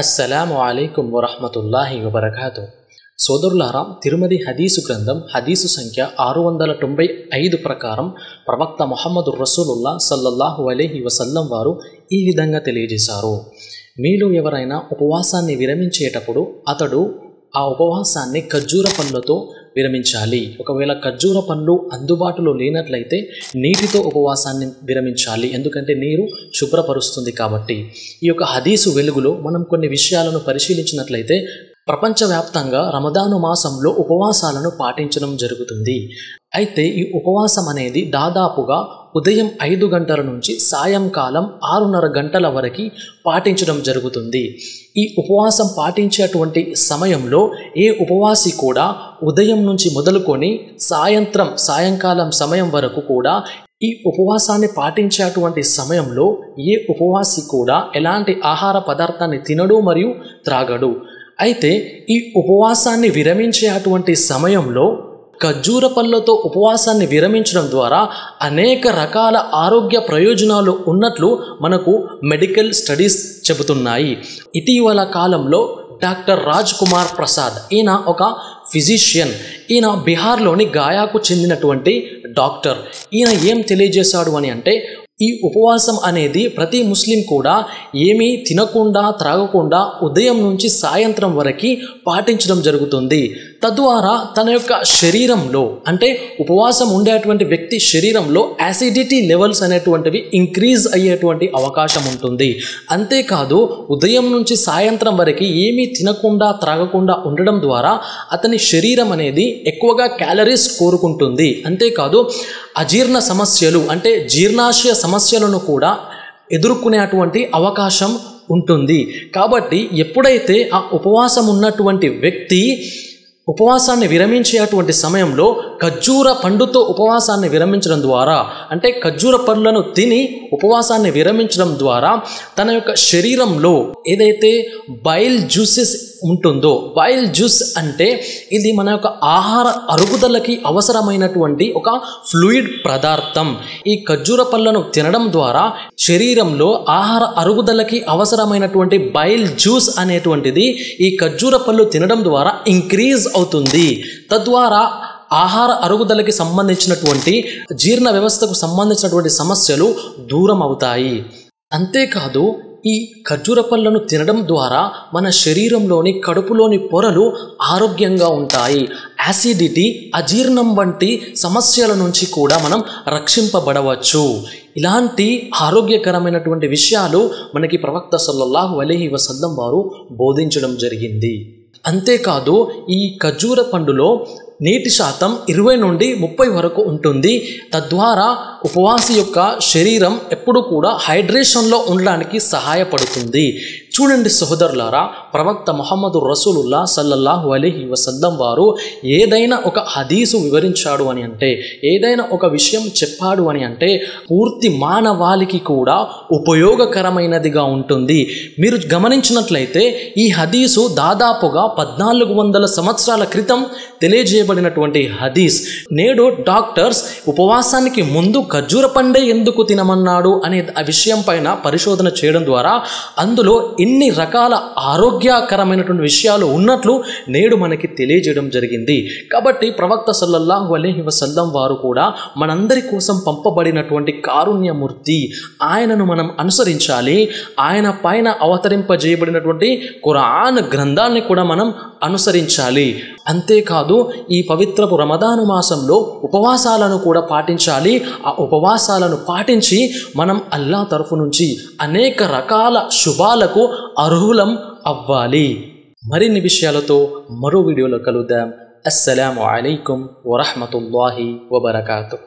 అస్సలాము అలైకుం వరహ్మతుల్లాహి వబరకాతు. సోదరులారా, తిరుమది హదీసు గ్రంథం హదీసు సంఖ్య 695 ప్రకారం ప్రవక్త ముహమ్మదు రసూలుల్లాహ్ సల్లల్లాహు అలైహి వసల్లం వారు ఈ విధంగా తెలియజేశారు. మీలో ఎవరైనా ఉపవాసాన్ని విరమించేటప్పుడు అతడు ఆ ఉపవాసాన్ని ఖర్జూర పండ్లతో విరమించాలి. ఒకవేళ ఖర్జూర పండ్లు అందుబాటులో లేనట్లయితే నీటితో ఉపవాసాన్ని విరమించాలి, ఎందుకంటే నీరు శుభ్రపరుస్తుంది కాబట్టి. ఈ యొక్క హదీసు వెలుగులో మనం కొన్ని విషయాలను పరిశీలించినట్లయితే ప్రపంచవ్యాప్తంగా రమదాను మాసంలో ఉపవాసాలను పాటించడం జరుగుతుంది. అయితే ఈ ఉపవాసం అనేది దాదాపుగా ఉదయం 5 గంటల నుంచి సాయంకాలం 6:30 గంటల వరకు పాటించడం జరుగుతుంది. ఈ ఉపవాసం పాటించేటువంటి సమయంలో ఏ ఉపవాసి కూడా ఉదయం నుంచి మొదలుకొని సాయంకాలం సమయం వరకు కూడా ఈ ఉపవాసాన్ని పాటించేటువంటి సమయంలో ఏ ఉపవాసి కూడా ఎలాంటి ఆహార పదార్థాన్ని తినడు మరియు త్రాగడు. అయితే ఈ ఉపవాసాన్ని విరమించే అటువంటి సమయంలో ఖర్జూర పళ్ళతో ఉపవాసాన్ని విరమించడం ద్వారా అనేక రకాల ఆరోగ్య ప్రయోజనాలు ఉన్నట్లు మనకు మెడికల్ స్టడీస్ చెబుతున్నాయి. ఇటీవల కాలంలో డాక్టర్ రాజ్ కుమార్ ప్రసాద్, ఈయన ఒక ఫిజిషియన్, ఈయన బీహార్లోని గయాకు చెందినటువంటి డాక్టర్. ఈయన ఏం తెలియజేశాడు అని అంటే, ఈ ఉపవాసం అనేది ప్రతి ముస్లిం కూడా ఏమీ తినకుండా త్రాగకుండా ఉదయం నుంచి సాయంత్రం వరకు పాటించడం జరుగుతుంది. తద్వారా తన యొక్క శరీరంలో, అంటే ఉపవాసం ఉండేటువంటి వ్యక్తి శరీరంలో యాసిడిటీ లెవెల్స్ అనేటువంటివి ఇంక్రీజ్ అయ్యేటువంటి అవకాశం ఉంటుంది. అంతేకాదు ఉదయం నుంచి సాయంత్రం వరకు ఏమీ తినకుండా త్రాగకుండా ఉండడం ద్వారా అతని శరీరం అనేది ఎక్కువగా క్యాలరీస్ కోరుకుంటుంది. అంతేకాదు అజీర్ణ సమస్యలు, అంటే జీర్ణాశయ సమస్యలను కూడా ఎదుర్కొనేటువంటి అవకాశం ఉంటుంది. కాబట్టి ఎప్పుడైతే ఆ ఉపవాసం ఉన్నటువంటి వ్యక్తి ఉపవాసాన్ని విరమించేటువంటి సమయంలో ఖర్జూర పండుతో ఉపవాసాన్ని విరమించడం ద్వారా, అంటే ఖర్జూర పండ్లను తిని ఉపవాసాన్ని విరమించడం ద్వారా తన యొక్క శరీరంలో ఏదైతే బైల్ జ్యూసెస్ ఉంటుందో, బైల్ జ్యూస్ అంటే ఇది మన యొక్క ఆహార అరుగుదలకి అవసరమైనటువంటి ఒక ఫ్లూయిడ్ పదార్థం. ఈ ఖర్జూర పళ్ళను తినడం ద్వారా శరీరంలో ఆహార అరుగుదలకి అవసరమైనటువంటి బైల్ జ్యూస్ అనేటువంటిది ఈ ఖర్జూర పళ్ళు తినడం ద్వారా ఇంక్రీజ్ అవుతుంది. తద్వారా ఆహార అరుగుదలకి సంబంధించినటువంటి జీర్ణ వ్యవస్థకు సంబంధించినటువంటి సమస్యలు దూరం అవుతాయి. అంతేకాదు ఈ ఖర్జూర పళ్ళను తినడం ద్వారా మన శరీరంలోని కడుపులోని పొరలు ఆరోగ్యంగా ఉంటాయి. యాసిడిటీ, అజీర్ణం వంటి సమస్యల నుంచి కూడా మనం రక్షింపబడవచ్చు. ఇలాంటి ఆరోగ్యకరమైనటువంటి విషయాలు మనకి ప్రవక్త సల్లల్లాహు అలైహి వసల్లం వారు బోధించడం జరిగింది. అంతేకాదు ఈ ఖర్జూర పండులో నీటి శాతం 20 నుండి 30 వరకు ఉంటుంది. తద్వారా ఉపవాసి యొక్క శరీరం ఎప్పుడు కూడా హైడ్రేషన్లో ఉండడానికి సహాయపడుతుంది. చూడండి సహోదరులారా, ప్రవక్త ముహమ్మదు రసూలుల్లాహ్ సల్లల్లాహు అలైహి వసల్లం వారు ఏదైనా ఒక హదీసు వివరించాడు అని అంటే, ఏదైనా ఒక విషయం చెప్పాడు అని అంటే పూర్తి మానవాళికి కూడా ఉపయోగకరమైనదిగా ఉంటుంది. మీరు గమనించినట్లయితే ఈ హదీసు దాదాపుగా 1400 సంవత్సరాల క్రితం తెలియజేయబడినటువంటి హదీస్. నేడు డాక్టర్స్ ఉపవాసానికి ముందు ఖర్జూర పండే ఎందుకు తినమన్నాడు అనే ఆ విషయం పైన పరిశోధన చేయడం ద్వారా అందులో ఇన్ని రకాల ఆరోగ్యకరమైనటువంటి విషయాలు ఉన్నట్లు నేడు మనకి తెలియజేయడం జరిగింది. కాబట్టి ప్రవక్త సల్లల్లాహు అలైహి వసల్లం వారు కూడా మనందరి కోసం పంపబడినటువంటి కారుణ్యమూర్తి. ఆయనను మనం అనుసరించాలి. ఆయన పైన అవతరింపజేయబడినటువంటి ఖురాన్ గ్రంథాన్ని కూడా మనం అనుసరించాలి. అంతేకాదు ఈ పవిత్రపు రమదాను మాసంలో ఉపవాసాలను కూడా పాటించాలి. ఆ ఉపవాసాలను పాటించి మనం అల్లాహ్ తరఫు నుంచి అనేక రకాల శుభాలకు అర్హులం అవ్వాలి. మరిన్ని విషయాలతో మరో వీడియోలో కలుద్దాం. అస్సలాము అలైకుం వరహ్మతుల్లాహి వబరకాతు.